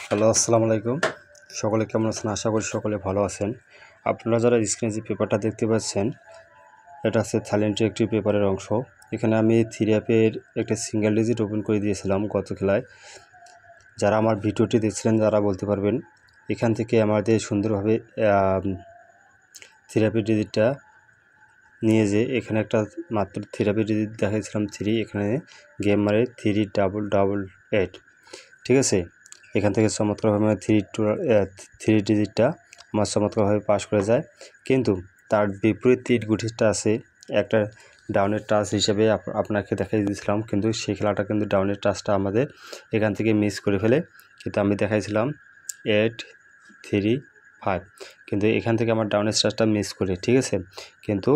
Hello, আসসালামু আলাইকুম। সকলে কেমন আছেন? আশা করি সকলে ভালো আছেন। আপনারা যারা স্ক্রিনে যে পেপারটা দেখতে পাচ্ছেন, এটা হচ্ছে থাইল্যান্ডের একটি পেপারের অংশ। এখানে আমি থ্রি অ্যাপের একটা সিঙ্গেল ডিজিট ওপেন করে দিয়েছিলাম গত খেলায়। যারা আমার ভিডিওটি দেখছিলেন তারা বলতে পারবেন এখান থেকে আমাদের সুন্দরভাবে থ্রি অ্যাপের ডিজিটটা নিয়ে যে এখানে একটা মাত্র থ্রি অ্যাপের ডিজিট দেখাইছিলাম 3, এখানে গেম মারে 3888। ঠিক আছে, এখান থেকে চমৎকারভাবে 3 ডিজিটটা আমার চমৎকারভাবে পাস করে যায়। কিন্তু তার বিপরীত 3 গুটিটা আছে একটা ডাউনের টাচ হিসেবে আপনাকে দেখাই দিয়েছিলাম, কিন্তু সেই খেলাটা কিন্তু ডাউনের টাচটা আমাদের এখান থেকে মিস করে ফেলে। কিন্তু আমি দেখাইছিলাম 8 3 5, কিন্তু এখান থেকে আমার ডাউনের টাচটা মিস করে। ঠিক আছে, কিন্তু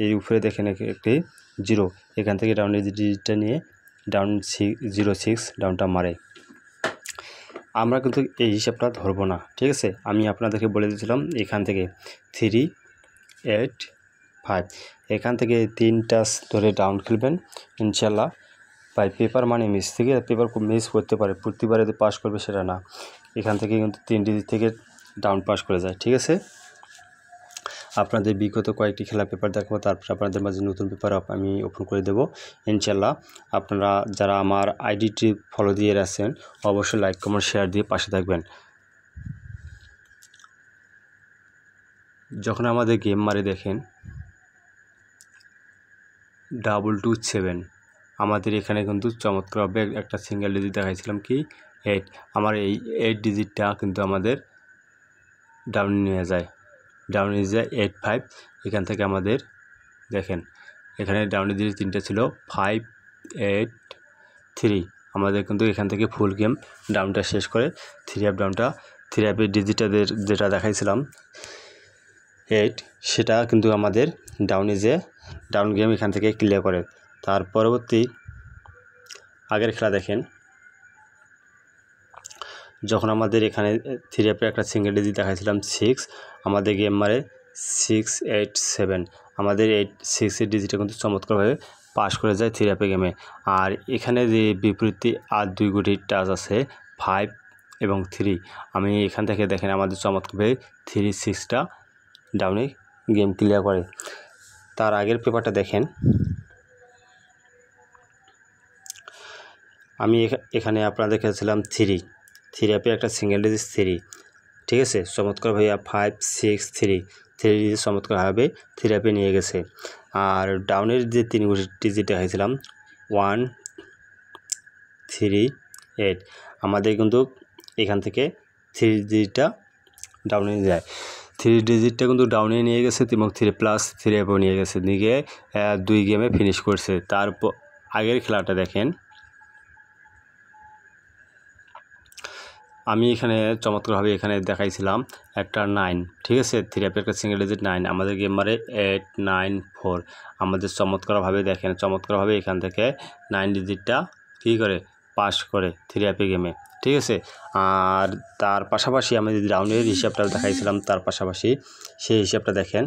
এই উপরে দেখেন একটি 0, এখান থেকে ডাউনের ডিজিটটা নিয়ে ডাউন 06 ডাউনটা মারে। আমরা কিন্তু এই হিসাবটা ধরবো না। ঠিক আছে, আমি আপনাদেরকে বলে দিয়েছিলাম এখান থেকে 3 8 5, এখান থেকে 3 টাচ ধরে ডাউন খেলবেন ইনশাল্লাহ। ভাই পেপার মানে মিস থেকে পেপার মিস করতে পারে, প্রতিবারে পাস করবে সেটা না, এখান থেকে কিন্তু 3 ডিজিট থেকে ডাউন পাস করে যায়। ঠিক আছে, আপনাদের বিগত কয়েকটি খেলা পেপার দেখাবো, তারপর আপনাদের মাঝে নতুন পেপার আমি ওপেন করে দেব ইনশাল্লাহ। আপনারা যারা আমার আইডিটি ফলো দিয়ে রাখছেন অবশ্যই লাইক কমেন্ট শেয়ার দিয়ে পাশে থাকবেন। যখন আমাদের গেম মারে দেখেন 227, আমাদের এখানে কিন্তু চমৎকারভাবে একটা সিঙ্গেল ডিজিট দেখাইছিলাম কি 8, আমার এই 8 ডিজিটটা কিন্তু আমাদের ডাউন নিয়ে যায়, ডাউন নিয়ে যায় 8 5। এখান থেকে আমাদের দেখেন এখানে ডাউনের ডিজিট 3টা ছিল 5 8 3, আমাদের কিন্তু এখান থেকে ফুল গেম ডাউনটা শেষ করে 3 অ্যাপ ডাউনটা 3 অ্যাপের ডিজিটাদের যেটা দেখাইছিলাম 8, সেটা কিন্তু আমাদের ডাউনে যে ডাউন গেম এখান থেকে ক্লিয়ার করে। তার পরবর্তী আগের খেলা দেখেন, যখন আমাদের এখানে 3 অ্যাপের একটা সিঙ্গেল ডিজিট দেখাইছিলাম 6, আমাদের গেম মারে 6 8 7, আমাদের 6 ডিজিটটা কিন্তু চমৎকারভাবে পাস করে যায় 3 অ্যাপে গেমে। আর এখানে যে বিপরীতে আর 2 গুটির টাচ আছে 5 এবং 3, আমি এখান থেকে দেখেন আমাদের চমৎকারভাবে 3 6টা ডাউনে গেম ক্লিয়ার করে। তার আগের পেপারটা দেখেন, আমি এখানে আপনাদের খেলছিলাম 3 অ্যাপে একটা সিঙ্গেল ডিজিট 3। ঠিক আছে, চমৎকার ভাইয়া 5 6 3 ডিজিট চমৎকারভাবে 3 অ্যাপে নিয়ে গেছে। আর ডাউনের যে 3 ডিজিট দেখাইছিলাম 1 3 8, আমাদের কিন্তু এখান থেকে 3 ডিজিটটা ডাউনে নিয়ে যায়, 3 ডিজিটটা কিন্তু ডাউনে নিয়ে গেছে এবং 3+3 অ্যাপও নিয়ে গেছে, দিকে 2 গেমে ফিনিশ করছে। তারপর আগের খেলাটা দেখেন, আমি এখানে চমৎকারভাবে এখানে দেখাইছিলাম একটা 9। ঠিক আছে, 3 অ্যাপের একটা সিঙ্গেল ডিজিট 9, আমাদের গেম মারে 8 9 4, আমাদের চমৎকারভাবে দেখেন চমৎকারভাবে এখান থেকে 9 ডিজিটটা কী করে পাস করে 3 অ্যাপে গেমে। ঠিক আছে, আর তার পাশাপাশি আমি যদি রাউন্ডের হিসাবটা দেখাইছিলাম, তার পাশাপাশি সেই হিসাবটা দেখেন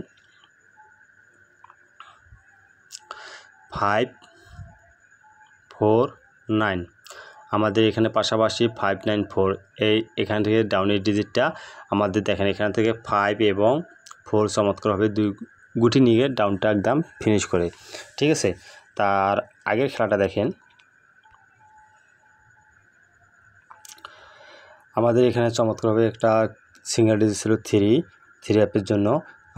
5 4 9, আমাদের এখানে পাশাপাশি 5 9 4, এখান থেকে ডাউনের ডিজিটটা আমাদের দেখেন এখান থেকে 5 এবং 4 চমৎকারভাবে 2 গুটি নিয়ে ডাউনটা একদম ফিনিশ করে। ঠিক আছে, তার আগের খেলাটা দেখেন, আমাদের এখানে চমৎকারভাবে একটা সিঙ্গেল ডিজিট ছিল 3 অ্যাপের জন্য,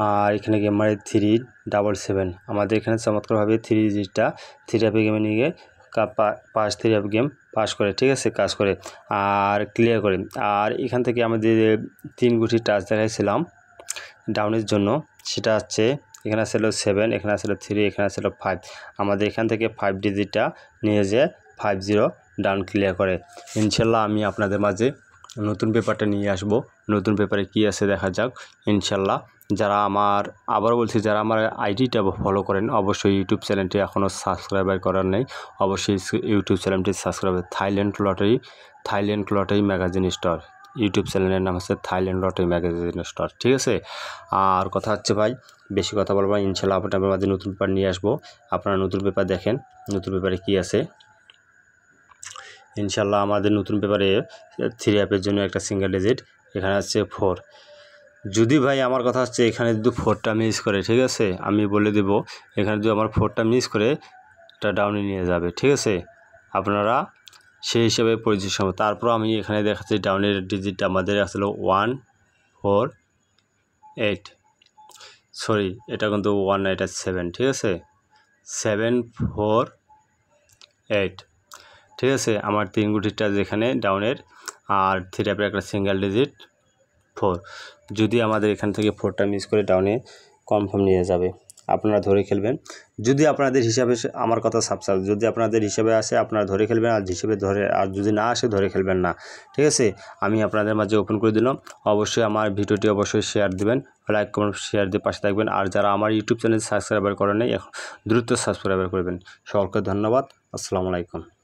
আর এখানে গেম মারে 3 7 আমাদের এখানে চমৎকারভাবে 3 ডিজিটটা 3 অ্যাপে গেমে নিয়ে গিয়ে 3 অ্যাপ গেম পাস করে। ঠিক আছে, কাজ করে আর ক্লিয়ার করে। আর এখান থেকে আমাদের 3 গুটি টাচ দেখাইছিলাম ডাউনের জন্য, সেটা হচ্ছে এখানে ছিল 7, এখানে ছিল 3, এখানে ছিল 5, আমাদের এখান থেকে 5 ডিজিটটা নিয়ে যে 50 ডাউন ক্লিয়ার করে। ইনশাল্লাহ আমি আপনাদের মাঝে নতুন পেপারটা নিয়ে আসব, নতুন পেপারে কি আছে দেখা যাক ইনশাল্লাহ। যারা আমার আবার বলছি যারা আমার আইডিটা ফলো করেন অবশ্যই ইউটিউব চ্যানেলটি এখনও সাবস্ক্রাইবার করার নেই, অবশ্যই ইউটিউব চ্যানেলটি subscribe. Thailand lottery magazine store, YouTube চ্যানেলের নাম হচ্ছে থাইল্যান্ড লটারি ম্যাগাজিন স্টোর। ঠিক আছে, আর কথা হচ্ছে ভাই বেশি কথা বলবো, ইনশাল্লাহ আপনাদের মাঝে নতুন পেপার নিয়ে আসবো। আপনারা নতুন পেপার দেখেন নতুন পেপারে কি আছে ইনশাল্লাহ আমাদের নতুন পেপারে 3 অ্যাপের জন্য একটা সিঙ্গেল ডিজিট, এখানে আছে 4। যদি ভাই আমার কথা হচ্ছে এখানে যদি 4টা মিস করে, ঠিক আছে, আমি বলে দেব এখানে যদি আমার 4টা মিস করে এটা ডাউনে নিয়ে যাবে, ঠিক আছে। আপনারা সেই হিসাবে পরিচিত সময়। তারপর আমি এখানে দেখাচ্ছি ডাউনের ডিজিট আমাদের আসলে 1 4 8, সরি এটা কিন্তু 1 না, এটা 7, ঠিক আছে, 7 4 8, ঠিক আছে। আমার 3 গুটিটা যেখানে ডাউনের, আর 3 অ্যাপের একটা সিঙ্গেল ডিজিট 4। যদি আমাদের এখান থেকে 4টা মিস করে ডাউনে কনফার্ম নিয়ে যাবে, আপনারা ধরে খেলবেন। যদি আপনাদের হিসাবে আমার কথা সাবসাব, যদি আপনাদের হিসাবে আসে আপনারা ধরে খেলবেন, আর হিসেবে ধরে, আর যদি না আসে ধরে খেলবেন না, ঠিক আছে। আমি আপনাদের মাঝে ওপেন করে দিলাম। অবশ্যই আমার ভিডিওটি অবশ্যই শেয়ার দিবেন, লাইক কমেন্ট শেয়ার দিয়ে পাশে থাকবেন। আর যারা আমার ইউটিউব চ্যানেল সাবস্ক্রাইবার করেন নাই, এখন দ্রুত সাবস্ক্রাইবার করবেন। সকলকে ধন্যবাদ। আসসালামু আলাইকুম।